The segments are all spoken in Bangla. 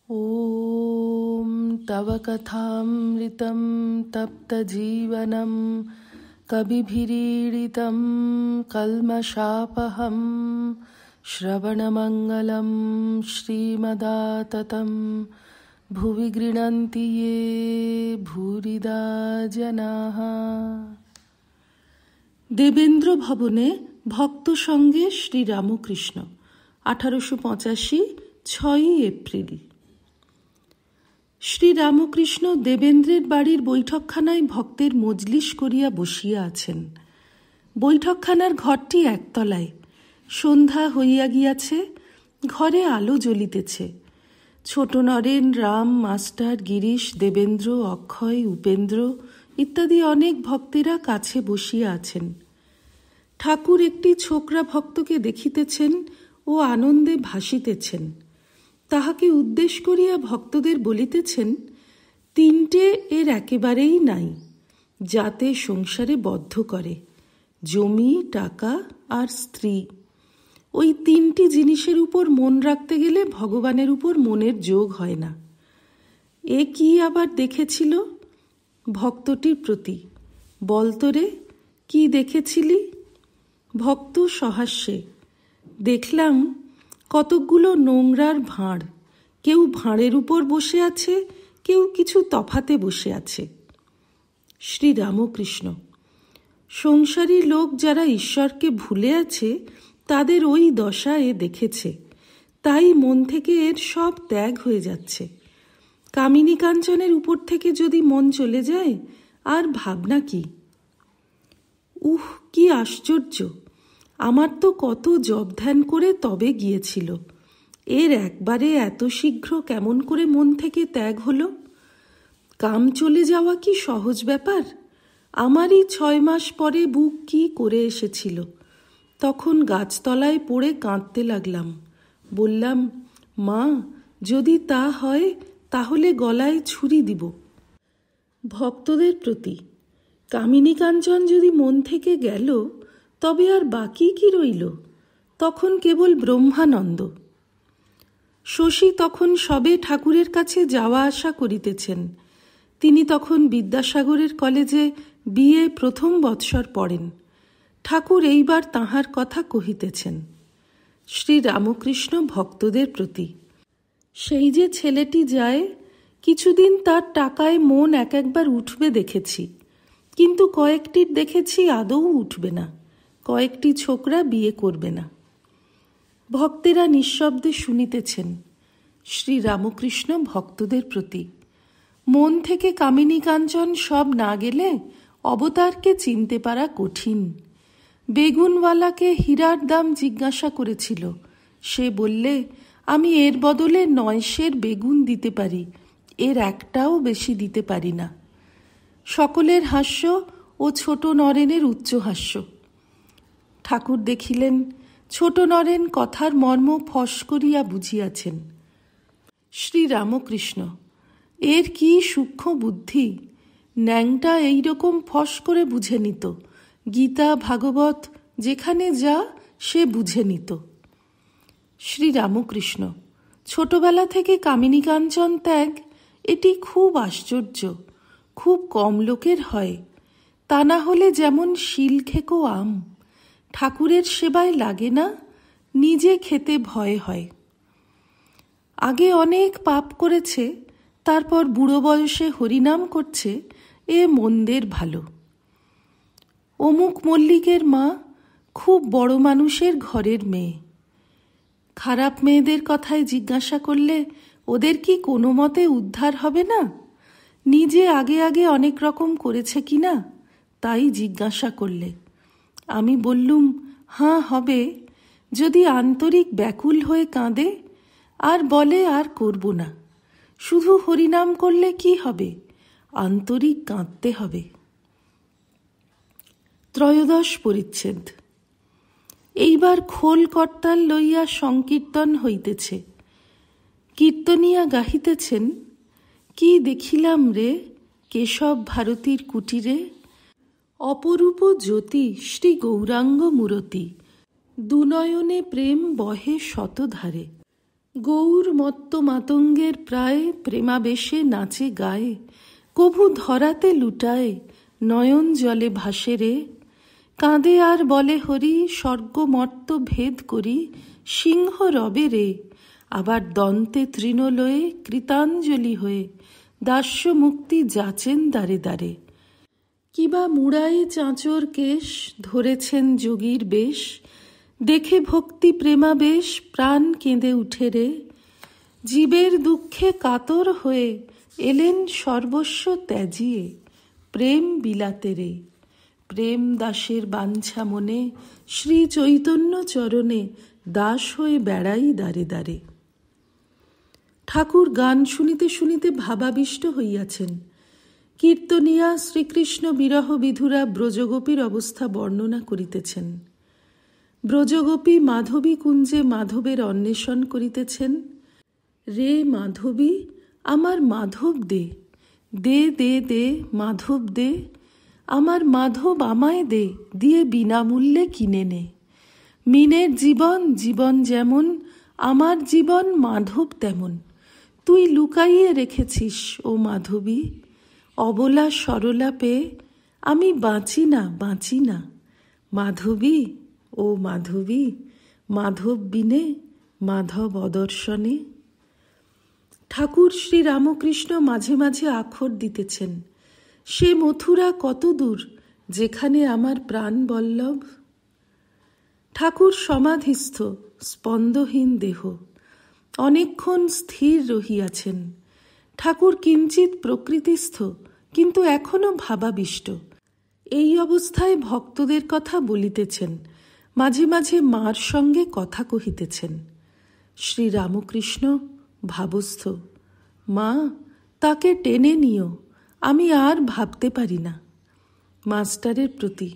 ॐ तव कथामृतं तप्तजीवनं कविभिरीडितं कल्मषापहं श्रवणमङ्गलं श्रीमदाततं भुवि गृह्णन्ति ये भूरिदा जनाः। দেবেন্দ্র ভবনে ভক্ত সঙ্গে শ্রীরামকৃষ্ণ 1885 6 এপ্রিল। শ্রীরামকৃষ্ণ দেবেন্দ্রের বাড়ির বৈঠকখানায় ভক্তের মজলিস করিয়া বসিয়া আছেন। বৈঠকখানার ঘরটি একতলায়। সন্ধ্যা হইয়া গিয়াছে, ঘরে আলো জ্বলিতেছে। ছোট নরেন, রাম, মাস্টার, গিরিশ, দেবেন্দ্র, অক্ষয়, উপেন্দ্র ইত্যাদি অনেক ভক্তেরা কাছে বসিয়া আছেন। ঠাকুর একটি ছোকরা ভক্তকে দেখিতেছেন ও আনন্দে ভাসিতেছেন। তাহাকে উদ্দেশ করিয়া ভক্তদের বলিতেছেন, তিনটে এর একেবারেই নাই, যাতে সংসারে বদ্ধ করে: জমি, টাকা আর স্ত্রী। ওই তিনটি জিনিসের উপর মন রাখতে গেলে ভগবানের উপর মনের যোগ হয় না। এ কি আবার দেখেছিল? ভক্তটির প্রতি: বলতরে, কি দেখেছিলি? ভক্ত সহাস্যে: দেখলাম কতকগুলো নোংরার ভাঁড়। কেউ ভাঁড়ের উপর বসে আছে, কেউ কিছু তফাতে বসে আছে। শ্রীরামকৃষ্ণ: সংসারী লোক যারা ঈশ্বরকে ভুলে আছে, তাদের ওই দশা এ দেখেছে, তাই মন থেকে এর সব ত্যাগ হয়ে যাচ্ছে। কামিনী কাঞ্চনের উপর থেকে যদি মন চলে যায়, আর ভাবনা কি? কি আশ্চর্য! আমার তো কত জপ ধ্যান করে তবে গিয়েছিল, এর একবারে এত শীঘ্র কেমন করে মন থেকে ত্যাগ হলো? কাম চলে যাওয়া কি সহজ ব্যাপার? আমারই 6 মাস পরে বুক কি করে এসেছিল। তখন গাছতলায় পড়ে কাঁদতে লাগলাম। বললাম, মা, যদি তা হয় তাহলে গলায় ছুরি দিব। ভক্তদের প্রতি: কামিনী কাঞ্চন যদি মন থেকে গেল, তবে আর বাকি কি রইল? তখন কেবল ব্রহ্মানন্দ। শশী তখন সবে ঠাকুরের কাছে যাওয়া আসা করিতেছেন। তিনি তখন বিদ্যাসাগরের কলেজে বিএ প্রথম বৎসর পড়েন। ঠাকুর এইবার তাঁহার কথা কহিতেছেন। শ্রীরামকৃষ্ণ ভক্তদের প্রতি: সেই যে ছেলেটি যায়, কিছুদিন তার টাকায় মন এক একবার উঠবে দেখেছি, কিন্তু কয়েকটির দেখেছি আদৌ উঠবে না। কয়েকটি ছোকরা বিয়ে করবে না। ভক্তেরা নিঃশব্দে শুনিতেছেন। শ্রীরামকৃষ্ণ ভক্তদের প্রতি: মন থেকে কামিনী কাঞ্চন সব না গেলে অবতারকে চিনতে পারা কঠিন। বেগুনওয়ালাকে হীরার দাম জিজ্ঞাসা করেছিল। সে বললে, আমি এর বদলে 9 সের বেগুন দিতে পারি, এর একটাও বেশি দিতে পারি না। সকলের হাস্য ও ছোট নরেনের উচ্চহাস্য। ঠাকুর দেখিলেন ছোট নরেন কথার মর্ম ফস করিয়া বুঝিয়াছেন। শ্রীরামকৃষ্ণ: এর কি সূক্ষ্ম বুদ্ধি! ন্যাংটা এইরকম ফস করে বুঝে নিত। গীতা, ভাগবত যেখানে যা সে বুঝে নিত। শ্রীরামকৃষ্ণ: ছোটবেলা থেকে কামিনী কাঞ্চন ত্যাগ, এটি খুব আশ্চর্য। খুব কম লোকের হয়। তা না হলে যেমন শিলখেকো আম। ঠাকুরের সেবায় লাগে না, নিজে খেতে ভয় হয়। আগে অনেক পাপ করেছে, তারপর বুড়ো বয়সে হরিনাম করছে, এ মন্দের ভালো। অমুক মল্লিকের মা খুব বড় মানুষের ঘরের মেয়ে। খারাপ মেয়েদের কথায় জিজ্ঞাসা করলে ওদের কি কোনো মতে উদ্ধার হবে না? নিজে আগে আগে অনেক রকম করেছে কি না, তাই জিজ্ঞাসা করলে। আমি বললুম, হাঁ হবে, যদি আন্তরিক ব্যাকুল হয়ে কাঁদে আর বলে আর করব না। শুধু হরিনাম করলে কি হবে? আন্তরিক কাঁদতে হবে। 13 পরিচ্ছেদ। এইবার খোল করতাল লইয়া সংকীর্তন হইতেছে। কীর্তনিয়া গাহিতেছেন, কি দেখিলাম রে কেশব ভারতীর কুটিরে, অপরূপ জ্যোতি শ্রী গৌরাঙ্গ মূরতি, দুনয়নে প্রেম বহে শতধারে। গৌর মত্ত মাতঙ্গের প্রায় প্রেমাবেশে নাচে গায়ে, কভু ধরাতে লুটায় নয়ন জলে ভাসে রে। কাঁদে আর বলে হরি, স্বর্গ মর্ত ভেদ করি সিংহ রবে রে। আবার দন্তে তৃণলয়ে কৃতাঞ্জলি হয়ে দাস্য মুক্তি যাচেন দ্বারে দ্বারে। কিবা মুড়াই চাঁচর কেশ ধরেছেন যোগীর বেশ, দেখে ভক্তি প্রেমাবেশ প্রাণ কেঁদে উঠে রে। জীবের দুঃখে কাতর হয়ে এলেন সর্বস্ব ত্যাজিয়ে, প্রেম বিলাতে রে। প্রেম দাসের বাঞ্ছা মনে শ্রী চৈতন্য চরণে দাস হয়ে বেড়াই দ্বারে দ্বারে। ঠাকুর গান শুনিতে শুনিতে ভাবাবিষ্ট হইয়াছেন। কীর্তনিয়া শ্রীকৃষ্ণ বিরহ বিধুরা ব্রজগোপীর অবস্থা বর্ণনা করিতেছেন। ব্রজগোপী মাধবী কুঞ্জে মাধবের অন্বেষণ করিতেছেন। রে মাধবী, আমার মাধব দে, দে দে দে মাধব দে, আমার মাধব আমায় দে, দিয়ে বিনামূল্যে কিনে নে। মিনের জীবন জীবন যেমন, আমার জীবন মাধব তেমন, তুই লুকাইয়ে রেখেছিস ও মাধবী। অবলা সরলা পেয়ে আমি বাঁচি না বাঁচি না, মাধবী ও মাধবী, মাধব বিনে মাধব অদর্শনে। ঠাকুর শ্রীরামকৃষ্ণ মাঝে মাঝে আখর দিতেছেন, সে মথুরা কত দূর যেখানে আমার প্রাণ বল্লভ। ঠাকুর সমাধিস্থ, স্পন্দহীন দেহ, অনেকক্ষণ স্থির রহিয়াছেন। ঠাকুর কিঞ্চিত প্রকৃতিস্থ, কিন্তু এখনো ভাবাবিষ্ট। এই অবস্থায় ভক্তদের কথা বলিতেছেন, মাঝে মাঝে মার সঙ্গে কথা কহিতেছেন। শ্রীরামকৃষ্ণ ভাবস্থ, মা তাকে টেনে নিও, আমি আর ভাবতে পারি না। মাস্টারের প্রতি,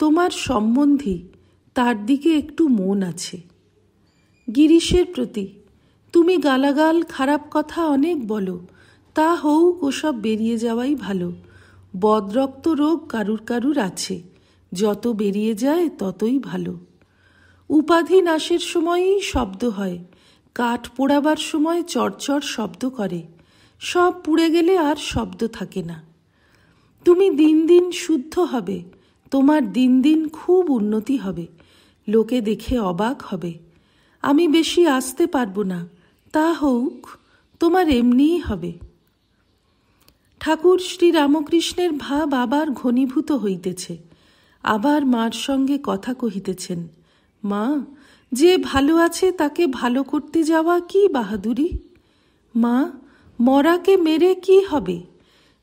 তোমার সম্বন্ধী, তার দিকে একটু মন আছে। গিরিশের প্রতি, তুমি গালাগাল খারাপ কথা অনেক বলো, তা হোক, ওসব বেরিয়ে যাওয়াই ভালো। বদরক্ত রোগ কারুর কারুর আছে, যত বেরিয়ে যায় ততই ভালো। উপাধি নাশের সময়ই শব্দ হয়, কাঠ পোড়াবার সময় চড়চড় শব্দ করে, সব পুড়ে গেলে আর শব্দ থাকে না। তুমি দিন দিন শুদ্ধ হবে, তোমার দিন দিন খুব উন্নতি হবে, লোকে দেখে অবাক হবে। আমি বেশি আসতে পারবো না, তা হোক, তোমার এমনিই হবে। ঠাকুর শ্রীরামকৃষ্ণের ভাব আবার ঘনীভূত হইতেছে, আবার মার সঙ্গে কথা কহিতেছেন। মা, যে ভালো আছে তাকে ভালো করতে যাওয়া কি বাহাদুরি? মা, মরাকে মেরে কি হবে?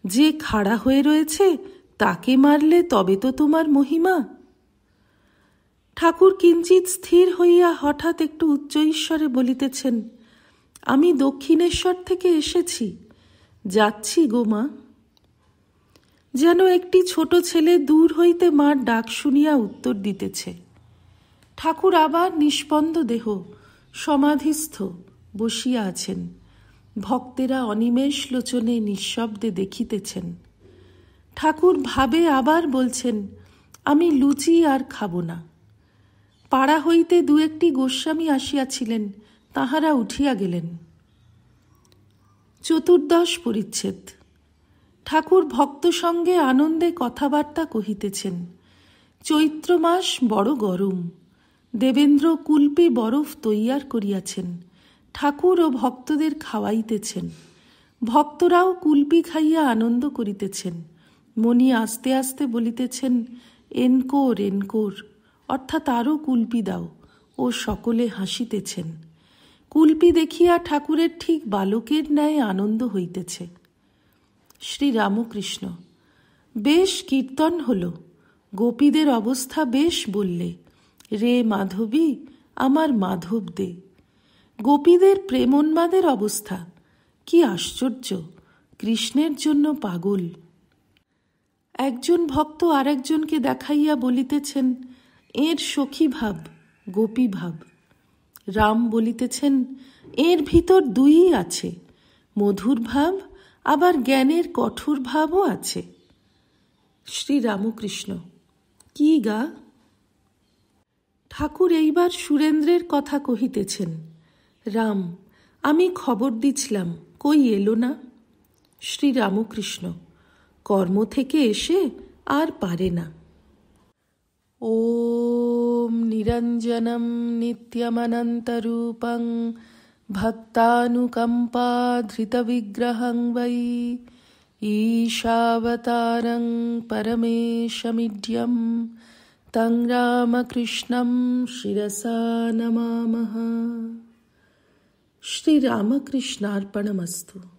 যে খাড়া হয়ে রয়েছে তাকে মারলে তবে তো তোমার মহিমা। ঠাকুর কিঞ্চিত স্থির হইয়া হঠাৎ একটু উচ্চ ঈশ্বরে বলিতেছেন, আমি দক্ষিণেশ্বর থেকে এসেছি, যাচ্ছি গো মা। যেন একটি ছোট ছেলে দূর হইতে মার ডাক শুনিয়া উত্তর দিতেছে। ঠাকুর আবার নিষ্পন্দ দেহ, সমাধিস্থ বসিয়া আছেন। ভক্তেরা অনিমেষ লোচনে নিঃশব্দে দেখিতেছেন। ঠাকুর ভাবে আবার বলছেন, আমি লুচি আর খাব না। পাড়া হইতে দু একটি গোস্বামী আসিয়াছিলেন, তাহারা উঠিয়া গেলেন। চতুর্দশ পরিচ্ছেদ। ঠাকুর ভক্ত সঙ্গে আনন্দে কথাবার্তা কহিতেছেন। চৈত্র মাস বড় গরম। দেবেন্দ্র কুলপি বরফ তৈয়ার করিয়াছেন, ঠাকুর ও ভক্তদের খাওয়াইতেছেন। ভক্তরাও কুলপি খাইয়া আনন্দ করিতেছেন। মণি আস্তে আস্তে বলিতেছেন, এনকোর এনকোর, অর্থাৎ আরও কুলপি দাও, ও সকলে হাসিতেছেন। কুলপি দেখিয়া ঠাকুরের ঠিক বালকের ন্যায় আনন্দ হইতেছে। শ্রীরামকৃষ্ণ, বেশ কীর্তন হল, গোপীদের অবস্থা বেশ বললে। রে মাধবী, আমার মাধব দে। গোপীদের প্রেমোন্মাদের অবস্থা কি আশ্চর্য, কৃষ্ণের জন্য পাগল। একজন ভক্ত আরেকজনকে দেখাইয়া বলিতেছেন, এর সখী ভাব, গোপী ভাব। রাম বলিতেছেন, এর ভিতর দুইই আছে, মধুর ভাব আবার জ্ঞানের কঠোর ভাবও আছে। শ্রীরামকৃষ্ণ, কি গা? ঠাকুর এইবার সুরেন্দ্রের কথা কহিতেছেন। রাম, আমি খবর দিছিলাম, কই এলো না। শ্রীরামকৃষ্ণ, কর্ম থেকে এসে আর পারে না। ওম নিরঞ্জনম নিত্যমনন্তরূপং ভক্তানুকম্পাধৃতবিগ্রহং বৈ ঈশাবতারং পরমেশমিড্যম তং রামকৃষ্ণম শিরসা নমামঃ। শ্রীরামকৃষ্ণার্পণমস্তু।